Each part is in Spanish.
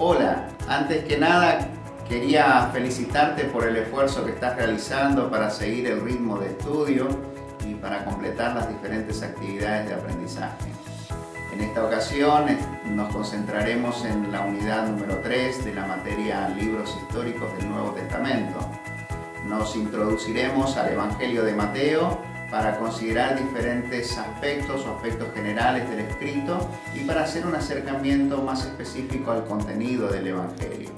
Hola, antes que nada quería felicitarte por el esfuerzo que estás realizando para seguir el ritmo de estudio y para completar las diferentes actividades de aprendizaje. En esta ocasión nos concentraremos en la unidad número 3 de la materia Libros históricos del Nuevo Testamento. Nos introduciremos al Evangelio de Mateo para considerar diferentes aspectos o aspectos generales del escrito y para hacer un acercamiento más específico al contenido del Evangelio.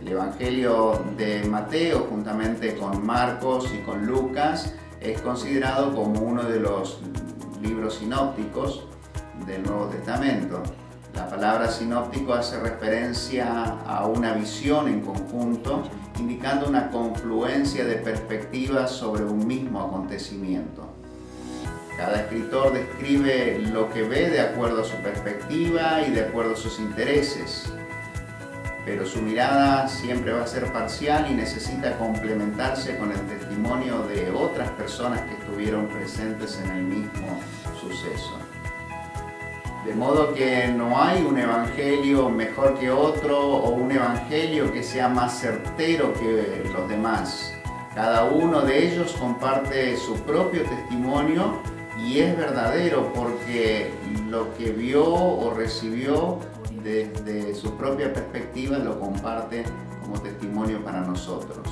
El Evangelio de Mateo, juntamente con Marcos y con Lucas, es considerado como uno de los libros sinópticos del Nuevo Testamento. La palabra sinóptico hace referencia a una visión en conjunto, indicando una confluencia de perspectivas sobre un mismo acontecimiento. Cada escritor describe lo que ve de acuerdo a su perspectiva y de acuerdo a sus intereses, pero su mirada siempre va a ser parcial y necesita complementarse con el testimonio de otras personas que estuvieron presentes en el mismo suceso. De modo que no hay un evangelio mejor que otro o un evangelio que sea más certero que los demás. Cada uno de ellos comparte su propio testimonio y es verdadero porque lo que vio o recibió desde su propia perspectiva lo comparte como testimonio para nosotros.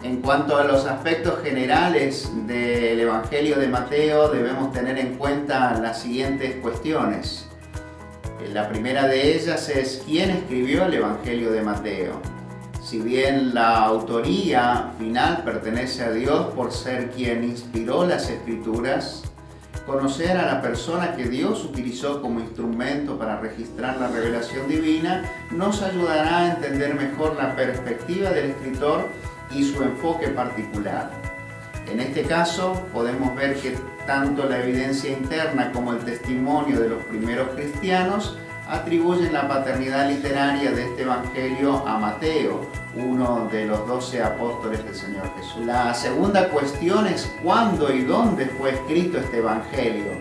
En cuanto a los aspectos generales del Evangelio de Mateo, debemos tener en cuenta las siguientes cuestiones. La primera de ellas es ¿quién escribió el Evangelio de Mateo? Si bien la autoría final pertenece a Dios por ser quien inspiró las Escrituras, conocer a la persona que Dios utilizó como instrumento para registrar la revelación divina nos ayudará a entender mejor la perspectiva del escritor y su enfoque particular. En este caso, podemos ver que tanto la evidencia interna como el testimonio de los primeros cristianos atribuyen la paternidad literaria de este evangelio a Mateo, uno de los 12 apóstoles del Señor Jesús. La segunda cuestión es cuándo y dónde fue escrito este evangelio.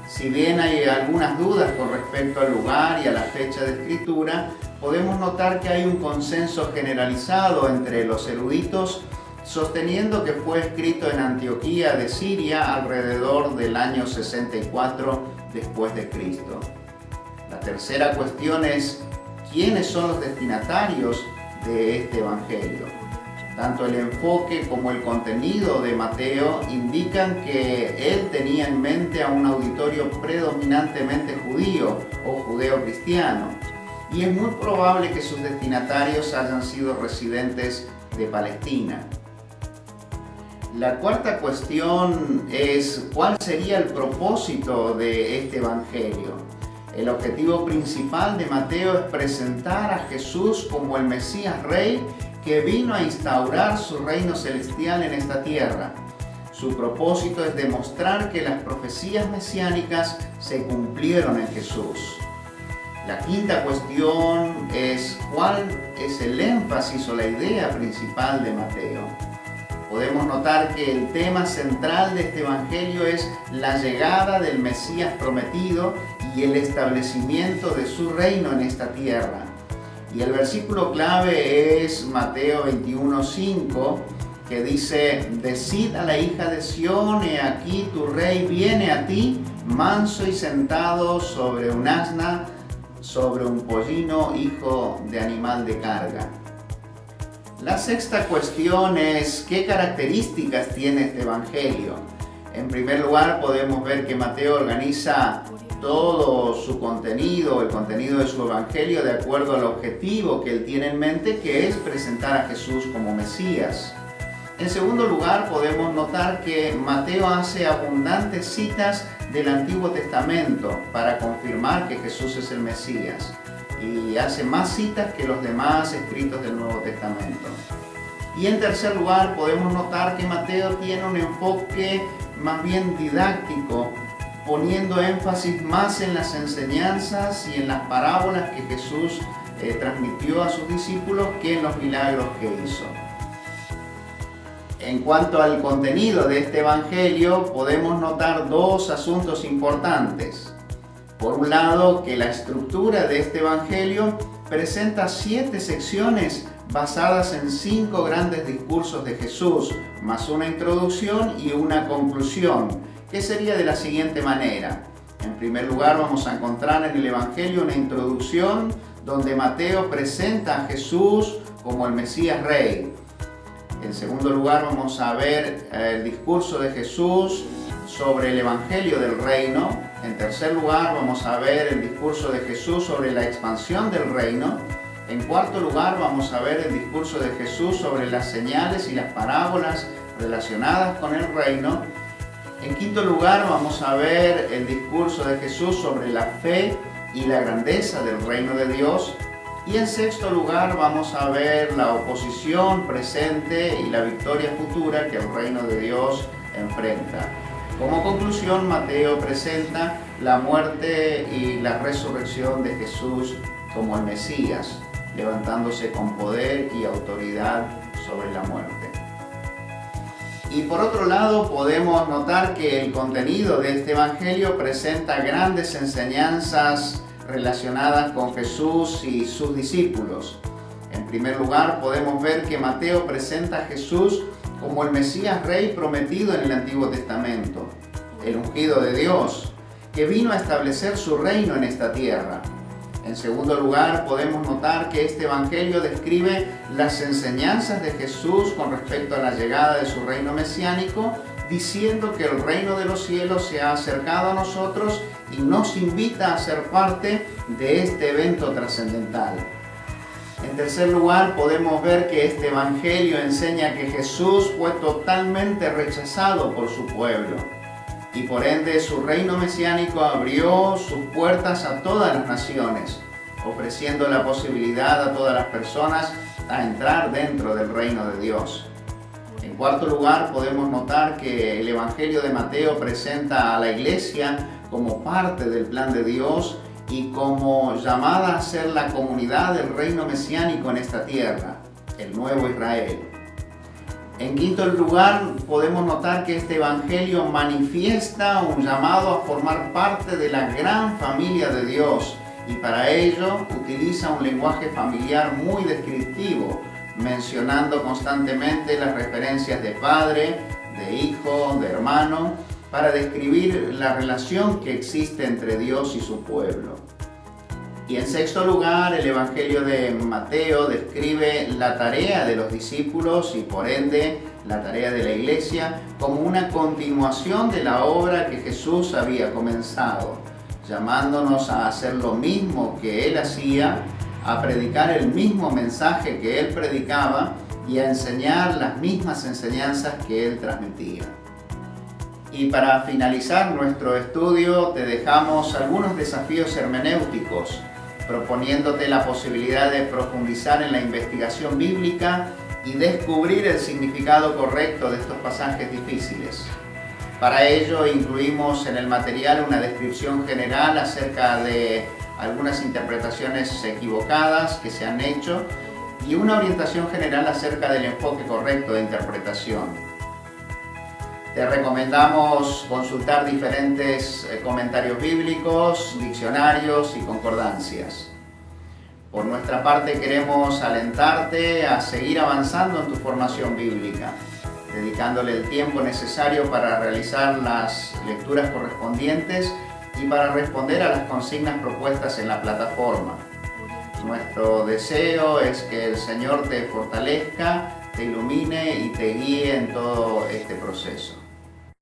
Si bien hay algunas dudas con respecto al lugar y a la fecha de escritura, podemos notar que hay un consenso generalizado entre los eruditos sosteniendo que fue escrito en Antioquía de Siria alrededor del año 64 después de Cristo. La tercera cuestión es ¿quiénes son los destinatarios de este evangelio? Tanto el enfoque como el contenido de Mateo indican que él tenía en mente a un auditorio predominantemente judío o judeo-cristiano, y es muy probable que sus destinatarios hayan sido residentes de Palestina. La cuarta cuestión es ¿cuál sería el propósito de este evangelio? El objetivo principal de Mateo es presentar a Jesús como el Mesías Rey que vino a instaurar su reino celestial en esta tierra. Su propósito es demostrar que las profecías mesiánicas se cumplieron en Jesús. La quinta cuestión es ¿cuál es el énfasis o la idea principal de Mateo? Podemos notar que el tema central de este evangelio es la llegada del Mesías prometido y el establecimiento de su reino en esta tierra. Y el versículo clave es Mateo 21:5, que dice: Decid a la hija de Sión, he aquí tu rey viene a ti, manso y sentado sobre un asna, sobre un pollino, hijo de animal de carga. La sexta cuestión es ¿qué características tiene este evangelio? En primer lugar, podemos ver que Mateo organiza todo su contenido, el contenido de su evangelio, de acuerdo al objetivo que él tiene en mente, que es presentar a Jesús como Mesías. En segundo lugar, podemos notar que Mateo hace abundantes citas del Antiguo Testamento para confirmar que Jesús es el Mesías, y hace más citas que los demás escritos del Nuevo Testamento. Y en tercer lugar, podemos notar que Mateo tiene un enfoque más bien didáctico, poniendo énfasis más en las enseñanzas y en las parábolas que Jesús transmitió a sus discípulos que en los milagros que hizo. En cuanto al contenido de este evangelio, podemos notar dos asuntos importantes. Por un lado, que la estructura de este Evangelio presenta 7 secciones basadas en 5 grandes discursos de Jesús, más una introducción y una conclusión, que sería de la siguiente manera. En primer lugar, vamos a encontrar en el Evangelio una introducción donde Mateo presenta a Jesús como el Mesías Rey. En segundo lugar, vamos a ver el discurso de Jesús sobre el Evangelio del Reino. En tercer lugar, vamos a ver el discurso de Jesús sobre la expansión del reino. En cuarto lugar, vamos a ver el discurso de Jesús sobre las señales y las parábolas relacionadas con el reino. En quinto lugar, vamos a ver el discurso de Jesús sobre la fe y la grandeza del reino de Dios. Y en sexto lugar, vamos a ver la oposición presente y la victoria futura que el reino de Dios enfrenta. Como conclusión, Mateo presenta la muerte y la resurrección de Jesús como el Mesías, levantándose con poder y autoridad sobre la muerte. Y por otro lado, podemos notar que el contenido de este Evangelio presenta grandes enseñanzas relacionadas con Jesús y sus discípulos. En primer lugar, podemos ver que Mateo presenta a Jesús como el Mesías Rey prometido en el Antiguo Testamento, el ungido de Dios, que vino a establecer su reino en esta tierra. En segundo lugar, podemos notar que este Evangelio describe las enseñanzas de Jesús con respecto a la llegada de su reino mesiánico, diciendo que el reino de los cielos se ha acercado a nosotros y nos invita a ser parte de este evento trascendental. En tercer lugar, podemos ver que este Evangelio enseña que Jesús fue totalmente rechazado por su pueblo y por ende su reino mesiánico abrió sus puertas a todas las naciones, ofreciendo la posibilidad a todas las personas a entrar dentro del reino de Dios. En cuarto lugar, podemos notar que el Evangelio de Mateo presenta a la iglesia como parte del plan de Dios y como llamada a ser la comunidad del reino mesiánico en esta tierra, el nuevo Israel. En quinto lugar, podemos notar que este Evangelio manifiesta un llamado a formar parte de la gran familia de Dios y para ello utiliza un lenguaje familiar muy descriptivo, mencionando constantemente las referencias de padre, de hijo, de hermano, para describir la relación que existe entre Dios y su pueblo. Y en sexto lugar, el Evangelio de Mateo describe la tarea de los discípulos y por ende la tarea de la iglesia como una continuación de la obra que Jesús había comenzado, llamándonos a hacer lo mismo que Él hacía, a predicar el mismo mensaje que Él predicaba y a enseñar las mismas enseñanzas que Él transmitía. Y para finalizar nuestro estudio te dejamos algunos desafíos hermenéuticos, proponiéndote la posibilidad de profundizar en la investigación bíblica y descubrir el significado correcto de estos pasajes difíciles. Para ello incluimos en el material una descripción general acerca de algunas interpretaciones equivocadas que se han hecho y una orientación general acerca del enfoque correcto de interpretación. Te recomendamos consultar diferentes comentarios bíblicos, diccionarios y concordancias. Por nuestra parte queremos alentarte a seguir avanzando en tu formación bíblica, dedicándole el tiempo necesario para realizar las lecturas correspondientes y para responder a las consignas propuestas en la plataforma. Nuestro deseo es que el Señor te fortalezca, te ilumine y te guíe en todo este proceso.